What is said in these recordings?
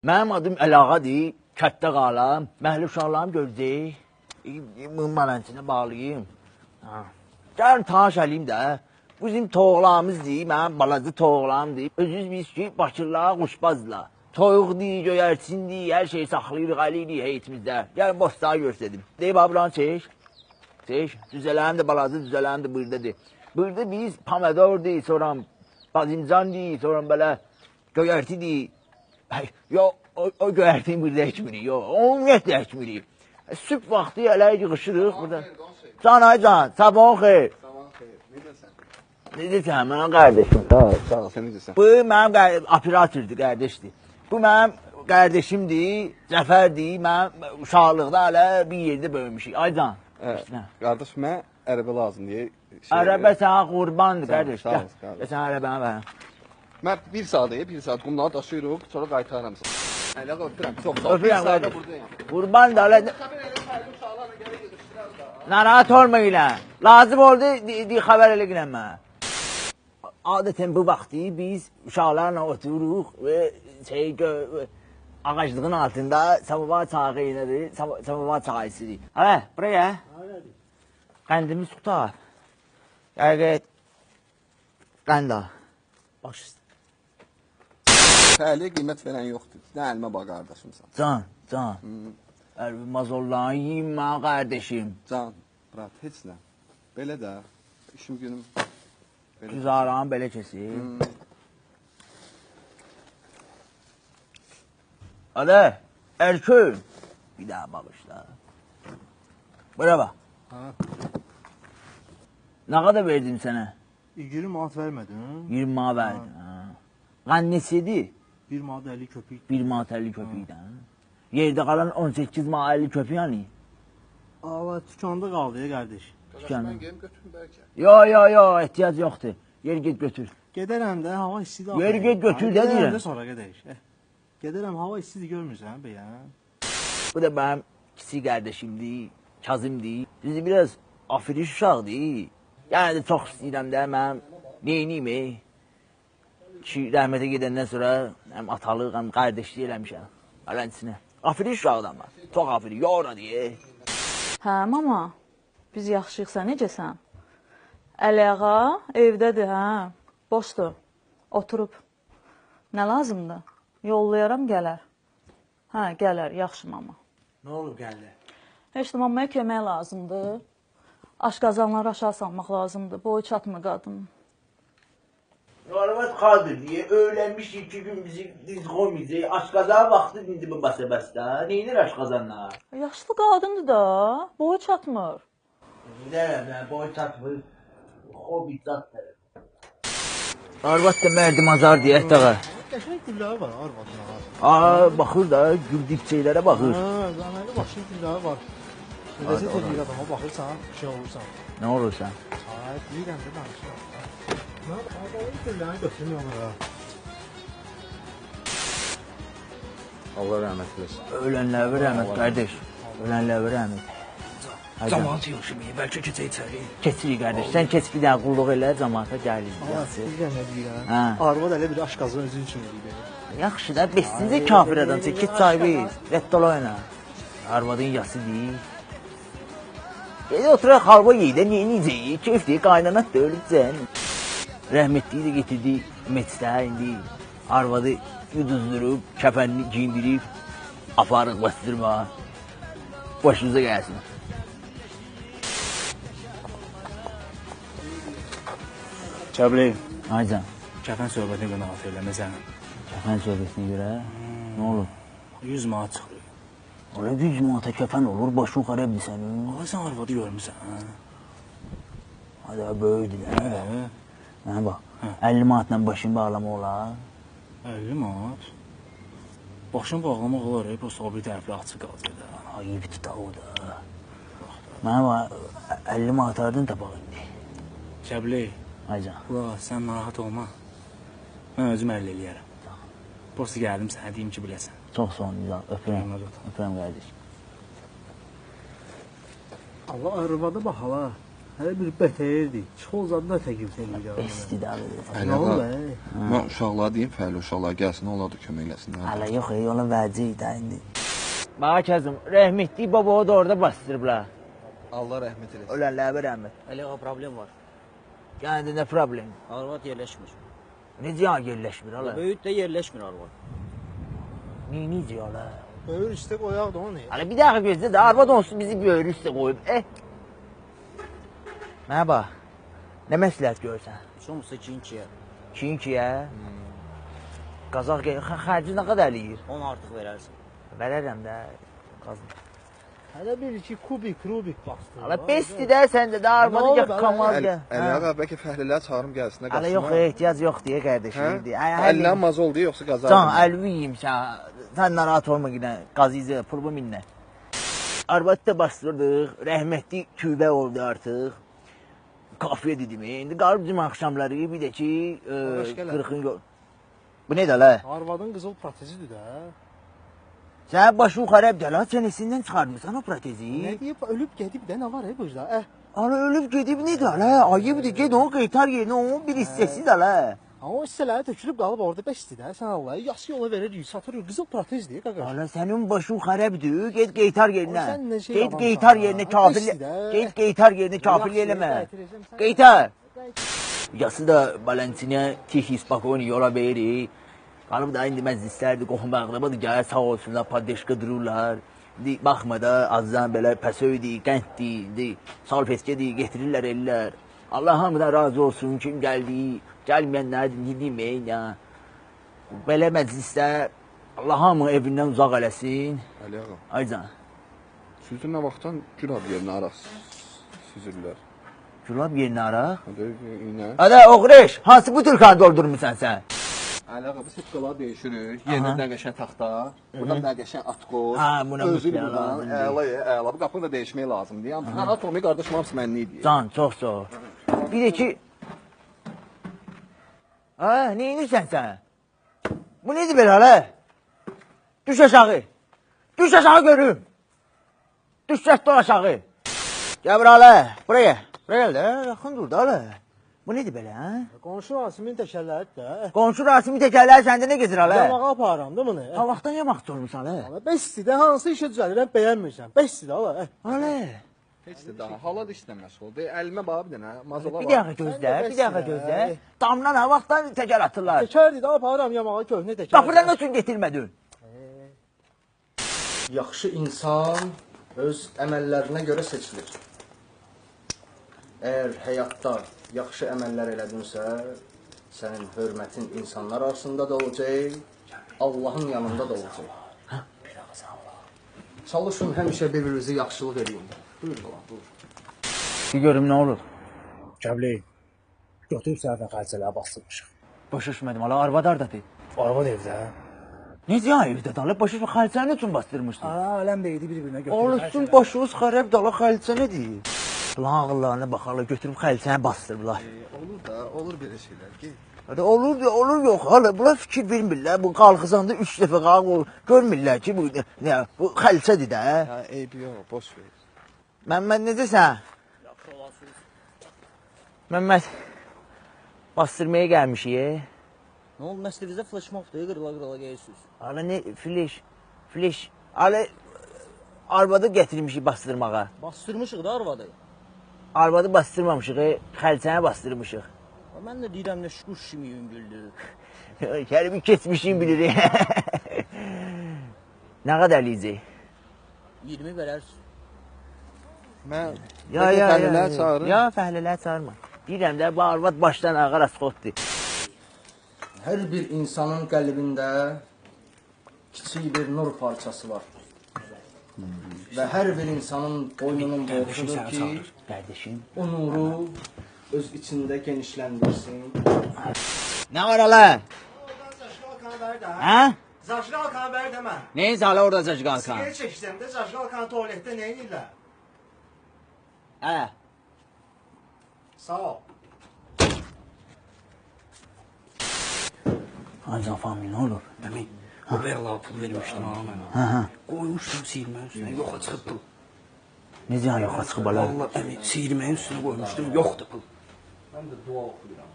Mənim adım Əlağadır, kətdə qalam. Məhəllə uşaqlarım görəcək. Mınmalançına bağlayayım. Gəlin tanış eləyim də. Bizim toğlarımızdır, mənim balaca toğlarımdır. Özünüz bilirsiniz ki, Bakırlar quşbazlar. Toyuqdur, göyərçindir, hər şeyi saxlayırıq, əliyirik heyitimizdə. Gəlin bostağı göstərdim. Deyib, ablan çək. Çək. Düzələyim də balaca, düzələyim də bırdadır. Burada biz pomidordur, sonra badimcandır, sonra belə göyərtidir. Yox, o göyərtini burada əkmirik, yox, ümumiyyətlə əkmirik. Sübh vaxtı elə yığışırıq burada. Can, ay can, sabahın xeyr. Sabahın xeyr, necəsən? Necəsən, mənim qardeşim. Sağ ol, sən necəsən? Bu mənim operatordur, qardeşdir. Bu mənim qardeşimdir, Cəfərdir, mənim uşaqlıqda hələ bir yerdə böyümüşük. Ay can. Qardaş, mənə ərəbə lazımdır. Ərəbə sənə qurbandır, qardeş. Sağ ol, qardaş. Sən ərəbəni ver. Mən bir saat qumdan daşıyırıq, sonra qaytarıram sənə. Hələ öpürəm, çox sağ ol. Öpürəm, qardeş. Buradayım. Qurban da hələ... Xəbər elə, fərli uşaqlarla gələ yığışdırar da. Narahat olma ilə. Lazım oldu, xəbər elə gələn mənə. Adətən bu vaxtı biz uşaqlarla otururuq və ağaclığın altında samovar çağı ilədir, samovar çağı isirik. Hələ, buraya. Qəndimiz tutar. Qəqət. Qənd al. Baş üstə. Fərliyə qiymət verən yoxdur. Nə əlimə bax qardaşımsan. Can. Mazollarını yiyim mən qardeşim. Can, brat, heç nə. Belə də, işim günüm. Güzaranı belə kesib. Adə, Erkün. Bir daha bağışla. Bura bax. Nə qədər verdim sənə? 20 manat vermədin? 20 manat verdim. Qan neçədir? 1 manat 50 köpük. 1 manat 50 köpükdən. Yerdə qalan 18 manat 50 köpük yəni. Ava, tükanda qaldı ya qardaş. Mən gelim götürüm bəlkə. Yo, ehtiyac yoxdur. Yer get götür. Gedərəm də, hava istidir. Yer get götür də deyirəm. Gedərəm də sonra gedərik. Gedərəm, hava istidir görmürsən bəyən. Bu da mənim kiçik qardaşımdır, Kazımdır. Bizi biraz afiriş uşaqdır. Yəni də çox istəyirəm də mənim neyniyim ki, rəhmətə gedəndən sonra həm atalıq, həm qardaşlıq eləmişəm. Ələnçinə. Afiriş uşaqdan var. Çox afiriş, yora deyə. Hə, mama, biz yaxşıyıq, sən necəsən? Əliağa evdədir, hə, boşdur, oturub. Nə lazımdır? Yollayaram, gələr. Hə, gələr, yaxşı mama. Nə olub gəldi? Heç də mamaya kömək lazımdır. Aşqazanları aşağı salmaq lazımdır, boyu çatmır qadın. Arvad qaldır deyə, öyrənmiş 2 gün bizi diz qoymayacaq. Aşqazan vaxtı indi bu bəsə-bəsdə. Neynir aşqazanlar? Yaşlı qadındır da, boyu çatmır. Bilərəm, boy çatmır. Hobi çatmır. Arvad da mərdim azar deyə, dağa. Qəşəng gülləri var, arvadına. Baxır da, gül dipçəklərə baxır. Zaməli başlı gülləri var. Necə deyir adama baxırsan, şey olursan. Nə olursan? Ay, deyirəm də danışıram. Mən adamın güllərini götürüm onlara. Allah rəhmət eləsin. Ölənlərə rəhmət, qardaş. Ölənlərə rəhmət. Cəmaat yığışmıyor, bəlkə keçək içəri. Keçirik, qardaş. Sən keç bir dənə qulluq elə, cəmaata gəlir. Deyirəm nə deyirəm. Hə. Arvad elə bir aşqazın özü üçün deyir. Yaxşı da, beşsinizə kafir adamsa, keç çay ver. Rədd ol oyna. Arvadın yası deyil. Gedi oturaq halva yeyidə, neyəcəyik? Keyfdir, qaynanat da ölübsən. Rəhmətliyi də getirdi meçdə, indi arvadı yuduzdurub, kəfənini giyindirib, aparıq bastırma. Başınıza gəlsin. Kəbli, Aycan, kəfən söhbətinə qonaq eləməsən. kəfən söhbətinə görə nə olur? 100 manat çıxır. Ola 100 manata kəfən olur, başın xarabdır sənin. Ay, sən arvadı görmüsən, hə? Hadi, böyükdür də. Mənə bax, 50 manatla başını bağlama olar. 50 manat? Başını bağlamaq olar, prosta o bir tərəfli açıq qalacaq da. Ayıb tutaq o da. Mənə bax, 50 manat ardın tapaq indi. Kəbli, Aycan. qulaq, sən narahat olma. Mən özüm əllə eləyərəm. Prosta gəldim sənə deyim ki, biləsən. Çox sağ ol, İzal. Öpürəm. Eyvallah. Öpürəm qardaş. Allah arvada bax hala. Hələ bir bətəyirdi. Çıxolzanda təklif edir. Bəsdir də abi. Nə oldu? Mən uşaqlara deyim, fəhlə uşaqlar gəlsin, onlar da kömək eləsinlər. Hələ yox, onun vəci idi indi. Bax Kazım, rəhmətli baba da orada bastırıblar. Allah rəhmət eləsin. Ölənlərə rəhmət. Hələ o problem var. Yəni nə problem? Arvad yerləşmir. Necə ya yerləşmir hala? Böyük də yerləşmir arvad. Necə hala? Böyür üstə qoyaq da onu. Hələ bir dəqiqə gözlə də arvad olsun bizi böyür üstə qoyub. Mənə bax. Nə məsləhət görsən? Somsa kinkiyə. Kinkiyə? Qazaq xərci nə qədər eləyir? 10 artıq verərsən. Verərəm də. Qazım. Hələ bir iki kubik, rubik bastır. Hala besdir də səndə də arvadı Nə gəq oldu, kamal də. Əli ağa, bəlkə fəhlələr çağırım gəlsinlər. Hala yox, ehtiyac yox deyə qardaşım. Əlindən maz oldu, yoxsa qazar. Can, əlviyim sən. Sən narahat olma yine. Qazizə, pulumu minlə. Arvadı da bastırdıq. Rəhmətli tüvə oldu artıq. Kafiyə dedim. İndi qalıb bizim axşamları bir də ki 40'ın yol. Bu nə də la? Arvadın qızıl protezidir də. Sən başın xarabdır la. Sən esindən çıxarmısan o protezi. Nə deyib, ölüb gedib də nə var burada? Ana ölüb gedib nə də la? Ayıbdır, ged onu qaytar yerinə, onun bir hissəsi də la. Amma o hissələri tökülüb qalıb orada bəsdir də. Sən Allah, yas yola verir, satır, qızıl protezdir qaqaş. Ana sənin başın xarabdır, ged qaytar yerinə. Sən nə şey Ged adamsan qaytar ha? yerinə kafir. Bəsdir də. Ged qaytar yerinə kafir Yaxşı, eləmə. qaytaracağım, sən- Qaytar. Yası da Valentina Tihis Bakoni yola verir. Qalıb da indi məclislərdir, qohum əqrabadır, gəlir sağ olsunlar, paddeşka dururlar. Baxma da azdan belə pəsöydir, qənddir, salfeskədir, getirirlər ellər. Allah hamıdan razı olsun, kim gəldi, gəlməyənlərdir, ne demək ya. Belə məclislər Allah hamı evindən uzaq eləsin. Əli ağa, Aycan, sizdə nə vaxtdan gülab yerinə araq süzürlər? gülab yerinə araq. Hadi iynə. Ada oğreş, hansı bu tülkanı doldurmuşsan sən? Əli ağa, biz sepkaları değişirik. Yerinə nə qəşən taxta, buradan nə qəşən at qoz. Ha, buna özü mütləq buradan. lazımdır. Əla, bu qapını da değişmək lazımdır. Yəni narahat olmayı qardaşım hamısı mənlik deyir. Can, çox sağ. Bir də ki... Nə inirsən sən? Bu nedir belə hala? Düş aşağı. Düş aşağı görüm. Düş çətdə aşağı. Gəl bura hala. Buraya. Buraya gəl də. Yaxın dur da hala. Bu nedir belə ha? Qonşu Asimin təkərləridir də. Qonşu Rasimi təkərləri səndə nə gezir hala? Yamağa aparam da bunu. Ha vaxtdan yamaqçı olmuşsan hala. Hala bəsdir də, hansı işə düzəlirəm bəyənmirsən. Bəsdir də hala. Hala. Heç də daha hala da işlə məşğuldur. Əlimə bax bir dənə mazola Bir var. dəqiqə gözlə, bir dəqiqə gözlə. Damdan ha vaxtdan təkər atırlar. Təkərdir də, aparam yamağa köhnə təkər. Qapıdan nə üçün getirmədin? Yaxşı insan öz əməllərinə görə seçilir. Əgər həyatda yaxşı əməllər elədinsə, sənin hörmətin insanlar arasında da olacaq, Allahın yanında da olacaq. Çalışın həmişə bir-birinizi yaxşılıq edin. Buyur bala, buyur. Bir görüm nə olur? Kəbli, götürüb səhvə xərcələri bastırmışıq. Başa düşmədim, hala arvad hardadır? Arvad evdə. Necə ya evdə dala başa düşmə xalçanı üçün bastırmışdın? Aləm beydi bir-birinə götürüb. Olsun başınız xarab dala xalça nədir? Ulan ağıllarına baxarlar götürüb xalçanı bastırırlar. Olur da, olur belə şeylər ki. Hadi olur yox. Hala buna fikir vermirlər. Bu qalxızanda 3 dəfə qalx görmürlər ki bu nə bu xalçadır da. Ha, eybi yox, boş ver. Məmməd necəsən? Yaxşı olasınız. Məmməd bastırmaya gəlmişik. Nə oldu, məsəlinizdə flash mobdur, qırıla gəyirsiniz. Hala nə flash. Hala arvadı gətirmişik bastırmağa. Bastırmışıq da arvadı. Arvadı bastırmamışıq, xalçanı bastırmışıq. Mən də deyirəm nə şuş kimi yüngüldü. Kərimi keçmişin bilirik. Nə qədər eləyəcək? 20 verərsiz. Mən Ya, fəhlələr çağırın. Ya, fəhlələr çağırma. Deyirəm də, bu arvad başdan ağa rasxotdur. Hər bir insanın qəlbində kiçik bir nur parçası var. Və hər bir insanın boynunun borcudur ki, Qardaşım. o nuru öz içində genişləndirsin. Nə var hala? Hə? Zaşqal kanı ver demə. Neyin hala orada zaşqal kan? Sigara çəkirsən də zaşqal kanı tualetdə nə edirlər? Hə. Sağ ol. Aycan famil nə olur? Demək, o ver la pul vermişdim ha mənə. Hə. Qoymuşdum siyirmənin üstünə, yoxa çıxıb pul. Necə yan yoxa çıxıb ala? Allah əmi siyirməyin üstünə qoymuşdum, yoxdur pul. Mən də dua oxuyuram.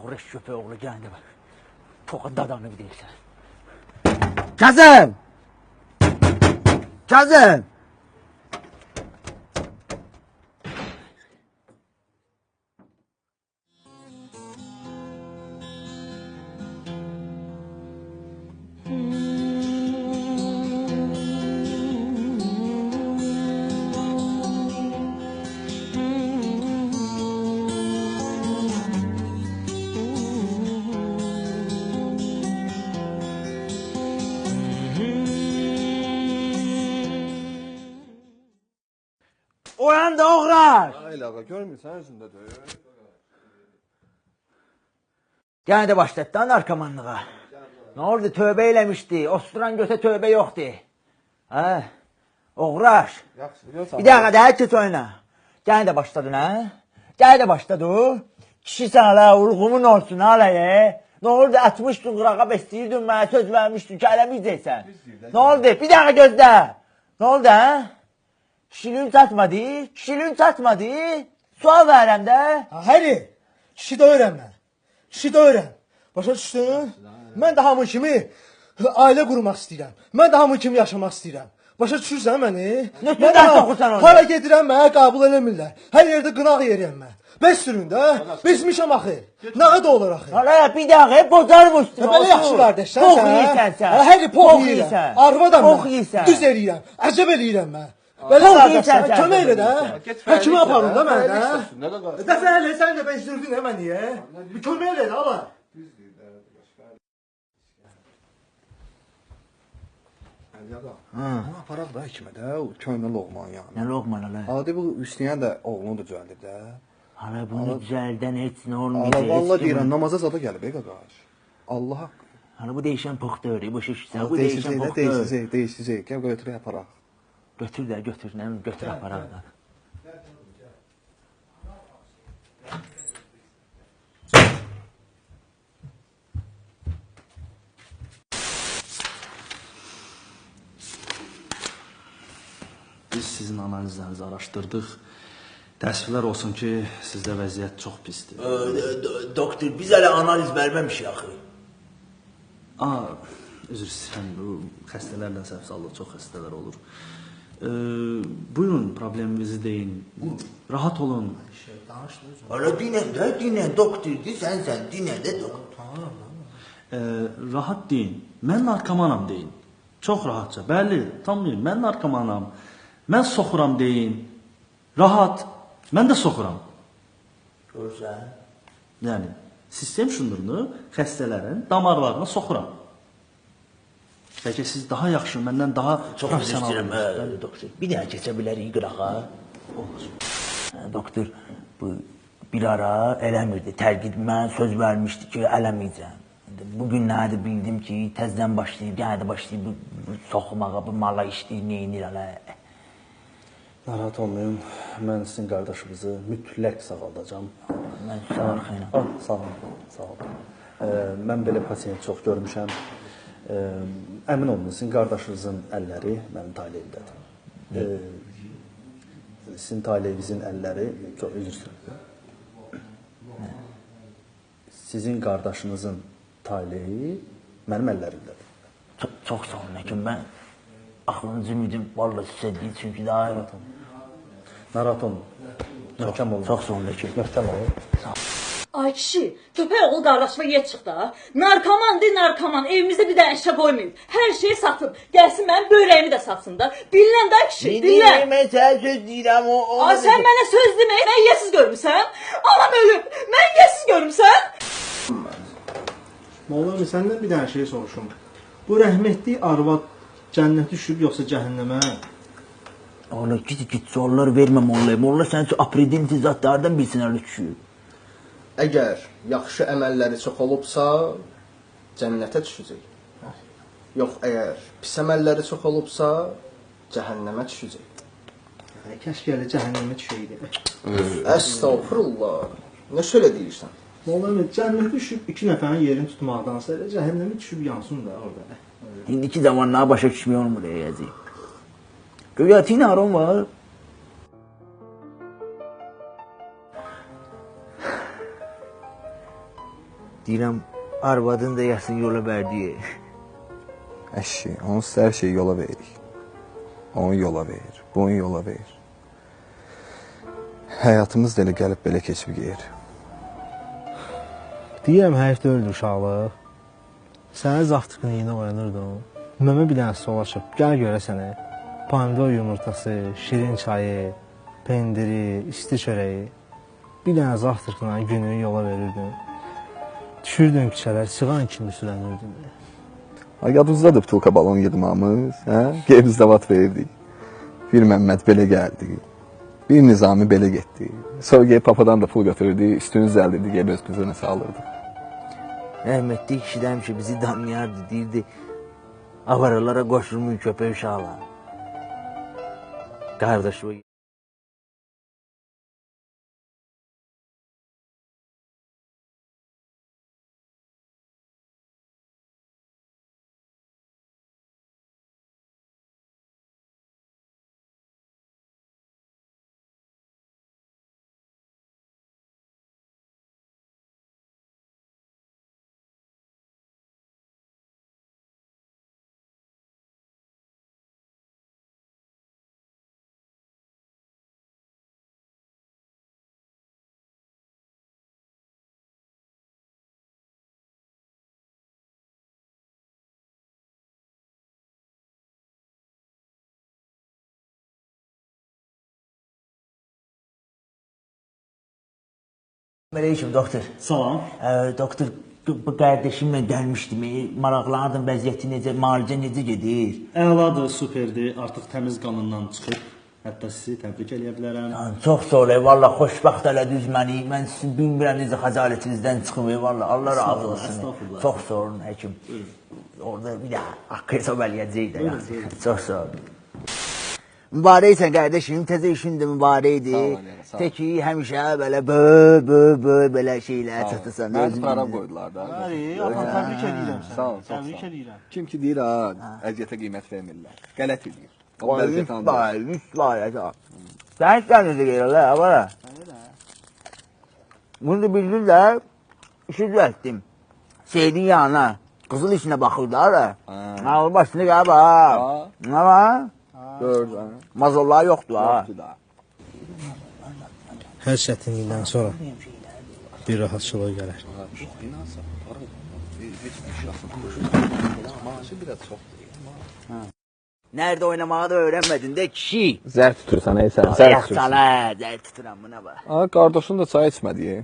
Oğruş köpək oğlu gəldi bak. Toqa dadanı bir deyirsən. Kazım! Kazım! Oyan da oğrar! Ayla ağa, görmürsən özündədir. Gene de başladı da narkomanlığa. Ne oldu? Tövbe eylemişti. Osturan göte tövbe yoktu. Ha? Oğraş. Yaxşı, biliyorsan. Bir dakika daha kötü oyna. Gene de başladın ha? Gene de başladı. Kişi sana ulğumun olsun halaya. Ne oldu? Atmıştın kırağa besleyirdin bana söz vermiştin ki elemeyeceksen. Ne oldu? Bir dakika gözle. Ne oldu ha? Kişiliğin satmadı. Kişiliğin satmadı. Sual verem de. Həri, kişi də öyrənmə. Kişi də öyrən. Başa düşdün? Mən də hamı kimi ailə qurmaq istəyirəm. Mən də hamı kimi yaşamaq istəyirəm. Başa düşürsən məni? Ne Mən kadar soxursan onu? hara gedirəm mənə qəbul eləmirlər. Hər yerdə qınaq yeriyəm mən. Bəs sürün də, bezmişəm axı. Nə da olur axı? Hala bir dakika bozarmışsın. Belə yaxşı qardaşsan Pox sən. yiyirsən sən. Həri pox Pox yeyirəm. yeyirsən. Arvadam Pox mən. yeyirsən. Düz eləyirəm. Əcəb eləyirəm mən. Belə Pox qardaşsan, yeyirsən sən. kömək elə də. Həkimə aparın da mən də. Nə qədər? Dəfə elə sən də bezdürdün hə məni. Bir kömək elə də ala. Əli ağa. Onu aparaq da həkimə də, o köhnə loğman yəni. Ne lokman hala? Adi bu Hüsniyə də oğlunu da düzəldir də. Hala bunu düzelden heç ne Ala olmayacak. vallahi deyirəm, namaza zada gəlib qaqaş. Allah haqqı. Hala bu değişen poxdur. Bu şişsən. Bu değişen poxdur. Değişəcək. Gəl götürək aparaq. Götür de götür. Ne götür aparaq da. Biz sizin analizlərinizi araşdırdıq. Təəssüflər olsun ki, sizdə vəziyyət çox pisdir. Doktor biz hele analiz vermemiş axı. Üzr istəyirəm, bu xəstələrlə səhv saldıq, çox xəstələr olur. Buyurun, probleminizi deyin. Rahat olun. Hala dinən də, dinən doktordur, sən dinən də doktor. Rahat deyin. Mən narkomanam deyin. Çox rahatca. Bəli, tanıyın. Mən narkomanam. Mən soxuram deyin. Rahat. Mən də soxuram. Görsən? Yəni, sistem şundurunu xəstələrin damarlarına soxuram. Bəlkə siz daha yaxşı, məndən daha Çox professional istəyirəm, olursunuz. doktor. Bir daha keçə bilərik qırağa. Olur. Doktor, bu bir ara eləmirdi. Tərqid mən söz vermişdi ki, eləməyəcəm. Bu günlərdə bildim ki, təzdən başlayıb, yenə də başlayıb bu soxmağa, bu mala işləyir, neynir hələ. Narahat olmayın. Mən sizin qardaşınızı mütləq sağaldacağam. Mən sağırxayla. Sağ olun, sağ olun. Mən belə pasiyent çox görmüşəm. Əmin olun, sizin qardaşınızın əlləri mənim taleyimdədir. Sizin taleyinizin əlləri, çox üzr istəyirəm. Sizin qardaşınızın taleyi mənim əllərimdədir. Çox sağ olun, həkim. Mən axırıncı ümidim vallahi sizə deyil, çünki daha... Narahat olun. Möhkəm olun. Çox sağ olun, həkim. Möhkəm olun. Ay kişi, köpək oğlu qardaşıma yet çıxdı ha. Narkomandır, narkoman. Evimizdə bir dənə əşya qoymayıb. Hər şeyi satıb. Gəlsin mənim böyrəyimi də satsın da. Dinlən də kişi, dinlən. Mən sənə söz deyirəm, o... Ay sən mənə söz demə, mən yesiz görmüsən. Anam ölüb, mən yesiz görmüsən. Molla səndən bir dənə şey soruşum. Bu rəhmətli arvad cənnətə düşüb yoxsa cəhənnəmə? Ola git suallar vermə mollaya. Molla sən üçün apredin intizatlardan bilsin hələ düşüyor. Əgər yaxşı əməlləri çox olubsa, cənnətə düşəcək. Yox, əgər pis əməlləri çox olubsa, cəhənnəmə düşəcək. Kəşke elə cəhənnəmə düşəydi. Əstağfurullah. Nə şöyle deyirsən? Molla cənnətə düşüb 2 nəfərin yerini tutmaqdansa elə cəhənnəmə düşüb yansın da orada. İndiki zamanlara başa düşmüyor mu diyəcək? Göğətin aron var. Deyirəm, arvadın da yasın yola verdiyi. Əşi, onsuz hər şeyi yola veririk. Onu yola verir, bunu yola verir. Həyatımız da elə gəlib belə keçib gedir. Deyirəm, həyat öldü uşaqlıq. Sənə zaftığın yeni oyanırdım. Məmə bir dənə solaşıb, gəl görə sənə. Pomidor yumurtası, şirin çayı, pendiri, isti çörəyi. Bir dənə zaftığına günü yola verirdim. Düşürdün küçələr, sığan kimi sürənirdin. Yadınızdadır butulka balon yığmamız, hə? Qeyb-zavat verirdik. Bir Məmməd belə gəldi. Bir Nizami belə getdi. Sonra gəlib papadan da pul götürürdü, üstünü düzəldirdi, gəlib öz qızına sağlırdı. Rəhmətli kişi də həmişə bizi danlayardı, deyirdi, avaralara qoşulmayın köpək uşaqlar. Qardaşım. Aleyküm doktor. Salam. Doktor, bu qardaşımla gəlmişdim. Maraqlandım, vəziyyəti necə, müalicə necə gedir? Əladır, superdir. Artıq təmiz qanından çıxıb. Hətta sizi təbrik eləyə bilərəm. Çox sağ olun, valla xoşbəxt elədiniz məni. Mən sizin bilmirəm necə xəcalətinizdən çıxım, valla Allah razı olsun. Çox sağ olun həkim. Orada bir də haqqı hesab eləyəcək də. Çox sağ olun. Mübarəksən qardaşım, təzə işin də mübarəkdir. Təki həmişə belə belə şeylər çatırsan. Mən xarab qoydular da. Təbrik edirəm səni. Sağ ol, çox Təbrik sağ ol. edirəm. Kim ki deyir, əziyyətə qiymət vermirlər. Qələt edir. Sən heç gəlməyəcək elə, avara. Bunu da bildirlər, işi düzəltdim. Seydin yanına, qızıl işinə baxırlar da. Ağlı başını qaba. Nə var? Gördün. Mazollar yoxdur ha. Yoxdur da. Hər çətinlikdən sonra bir rahatçılıq gələr. Maaşı biraz çoxdur. Nerede oynamağı da öğrenmedin de kişi. Zər tutursan, sən. Zər tuturam, buna bak. Qardaşın da çay içmədi.